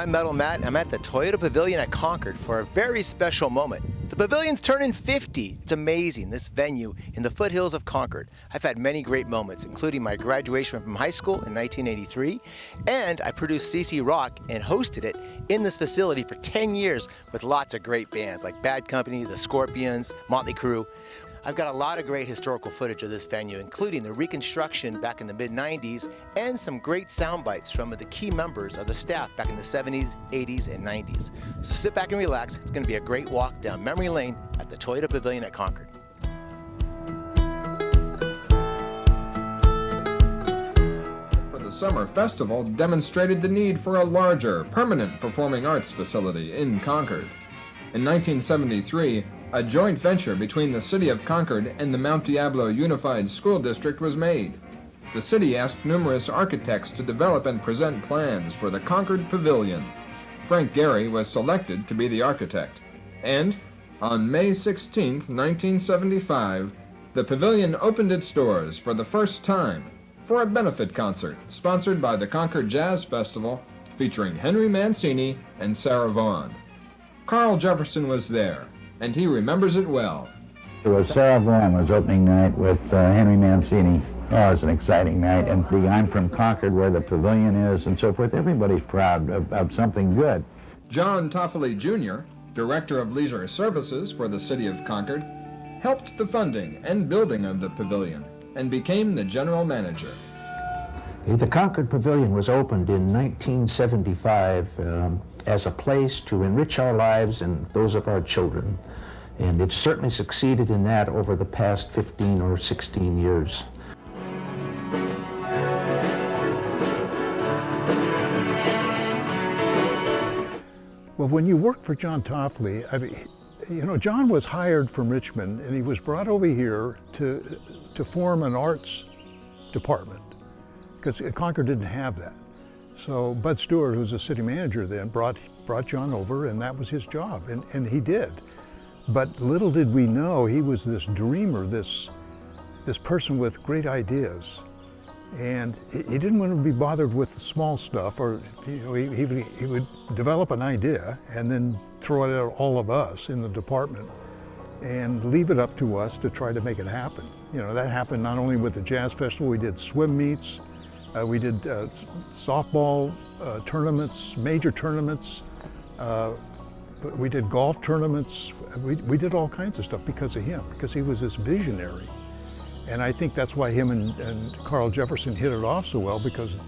I'm Metal Matt. I'm at the Toyota Pavilion at Concord for a very special moment. The pavilion's turning 50. It's amazing, this venue in the foothills of Concord. I've had many great moments, including my graduation from high school in 1983, and I produced CC Rock and hosted it in this facility for 10 years with lots of great bands like Bad Company, The Scorpions, Motley Crue. I've got a lot of great historical footage of this venue, including the reconstruction back in the mid-90s and some great sound bites from the key members of the staff back in the 70s, 80s, and 90s. So sit back and relax. It's going to be a great walk down memory lane at the Toyota Pavilion at Concord. The summer festival demonstrated the need for a larger, permanent performing arts facility in Concord. In 1973, a joint venture between the City of Concord and the Mount Diablo Unified School District was made. The city asked numerous architects to develop and present plans for the Concord Pavilion. Frank Gehry was selected to be the architect. And on May 16, 1975, the pavilion opened its doors for the first time for a benefit concert sponsored by the Concord Jazz Festival featuring Henry Mancini and Sarah Vaughan. Carl Jefferson was there, and he remembers it well. It was Sarah Vaughan was opening night with Henry Mancini. Oh, it was an exciting night, and I'm from Concord where the pavilion is and so forth. Everybody's proud of something good. John Toffoli Jr., Director of Leisure Services for the City of Concord, helped the funding and building of the pavilion and became the general manager. The Concord Pavilion was opened in 1975 as a place to enrich our lives and those of our children. And it certainly succeeded in that over the past 15 or 16 years. Well, when you work for John Toffoli, I mean, you know, John was hired from Richmond and he was brought over here to form an arts department because Concord didn't have that. So Bud Stewart, who's the city manager then, brought John over, and that was his job, and he did. But little did we know he was this dreamer, this person with great ideas. And he didn't want to be bothered with the small stuff, or you know, he would develop an idea and then throw it at all of us in the department and leave it up to us to try to make it happen. You know, that happened not only with the Jazz Festival, we did swim meets, we did softball tournaments, major tournaments. We did golf tournaments. We did all kinds of stuff because of him, because he was this visionary. And I think that's why him and Carl Jefferson hit it off so well, because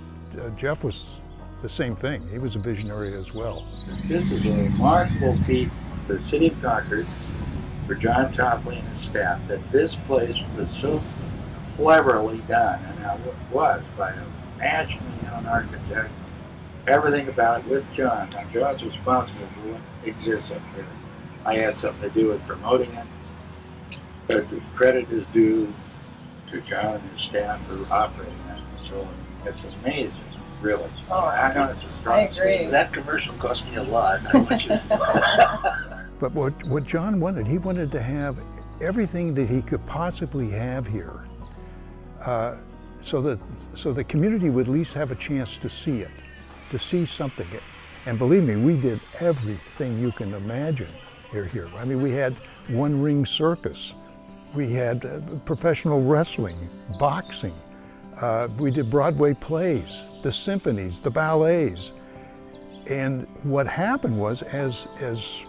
Jeff was the same thing. He was a visionary as well. This is a remarkable feat for the City of Concord, for John Toffoli and his staff, that this place was so cleverly done, and how it was by a nationally known architect. Everything about it with John. Now, John's responsible for what exists up there. I had something to do with promoting it, but the credit is due to John and his staff for operating that facility. It's amazing, really. Oh, I know. It's a strong I agree. statement. That commercial cost me a lot. I want you to know. But what John wanted, he wanted to everything that he could possibly have here, so the community would at least have a chance to see it, to see something. And believe me, we did everything you can imagine here. I mean, we had one-ring circus, we had professional wrestling, boxing, we did Broadway plays, the symphonies, the ballets. And what happened was, as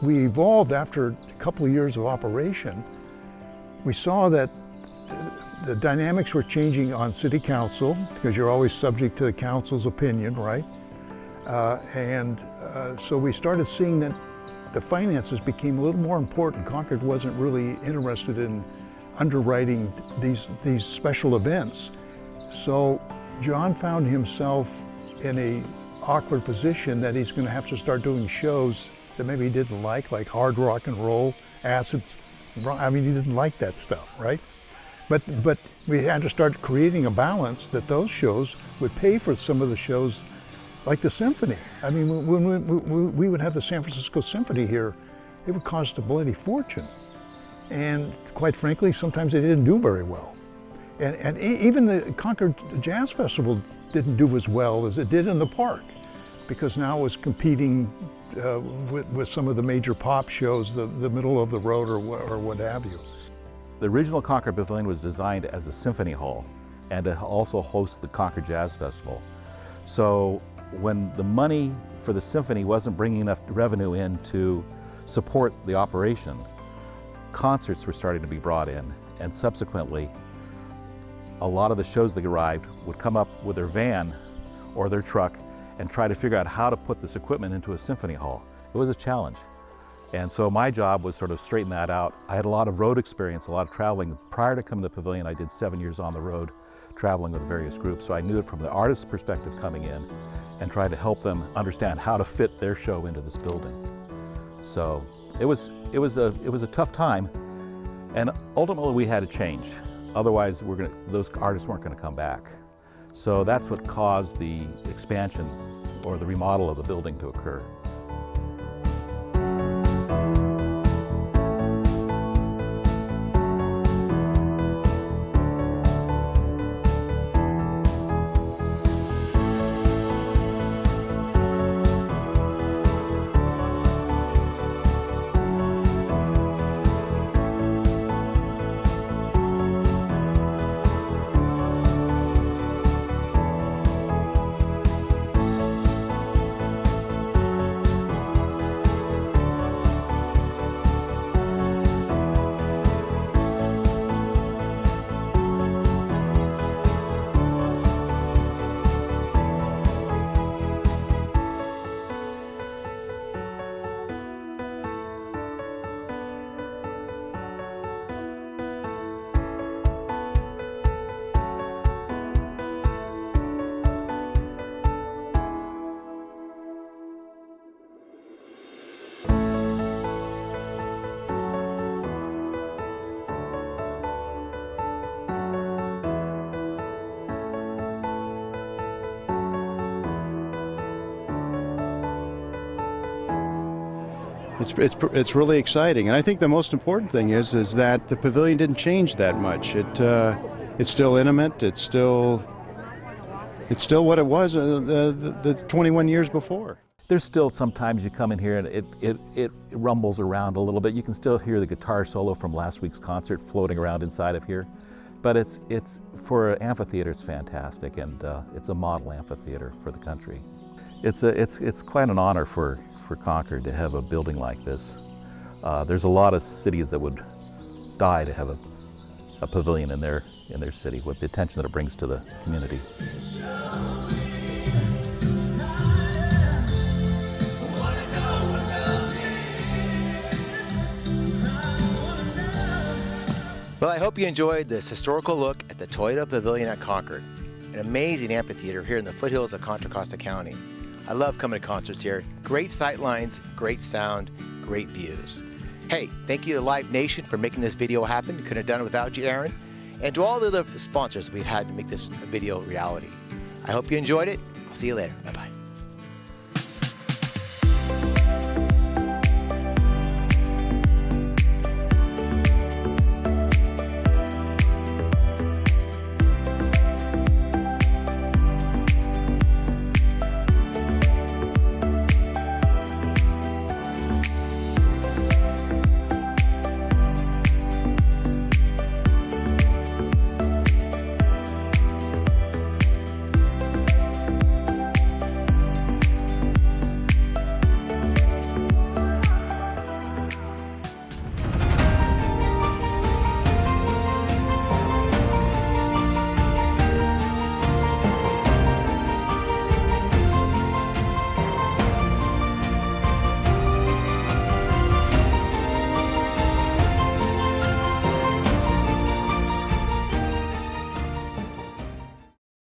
we evolved after a couple of years of operation, we saw that the dynamics were changing on city council, because you're always subject to the council's opinion, right? So we started seeing that the finances became a little more important. Concord wasn't really interested in underwriting these special events. So John found himself in a awkward position that he's going to have to start doing shows that maybe he didn't like hard rock and roll, acids. I mean, he didn't like that stuff, right? But we had to start creating a balance that those shows would pay for some of the shows, like the symphony. I mean, when we would have the San Francisco Symphony here, it would cost a bloody fortune. And quite frankly, sometimes they didn't do very well. And even the Concord Jazz Festival didn't do as well as it did in the park. because now it was competing with some of the major pop shows, the middle of the road or what have you. The original Concord Pavilion was designed as a symphony hall and to also host the Concord Jazz Festival. So when the money for the symphony wasn't bringing enough revenue in to support the operation, concerts were starting to be brought in, and subsequently a lot of the shows that arrived would come up with their van or their truck and try to figure out how to put this equipment into a symphony hall. It was a challenge. And so my job was sort of straighten that out. I had a lot of road experience, a lot of traveling. Prior to coming to the Pavilion, I did 7 years on the road traveling with various groups. So I knew it from the artist's perspective coming in and trying to help them understand how to fit their show into this building. So it was a tough time, and ultimately we had to change. Otherwise those artists weren't going to come back. So that's what caused the expansion or the remodel of the building to occur. It's really exciting, and I think the most important thing is that the pavilion didn't change that much. It's still intimate. It's still what it was the 21 years before. There's still sometimes you come in here and it rumbles around a little bit. You can still hear the guitar solo from last week's concert floating around inside of here. But it's for an amphitheater, it's fantastic, and it's a model amphitheater for the country. It's quite an honor for Concord to have a building like this. There's a lot of cities that would die to have a pavilion in their city with the attention that it brings to the community. Well, I hope you enjoyed this historical look at the Toyota Pavilion at Concord, an amazing amphitheater here in the foothills of Contra Costa County. I love coming to concerts here. Great sight lines, great sound, great views. Hey, thank you to Live Nation for making this video happen. Couldn't have done it without you, Aaron. And to all the other sponsors we've had to make this video reality. I hope you enjoyed it. I'll see you later. Bye-bye.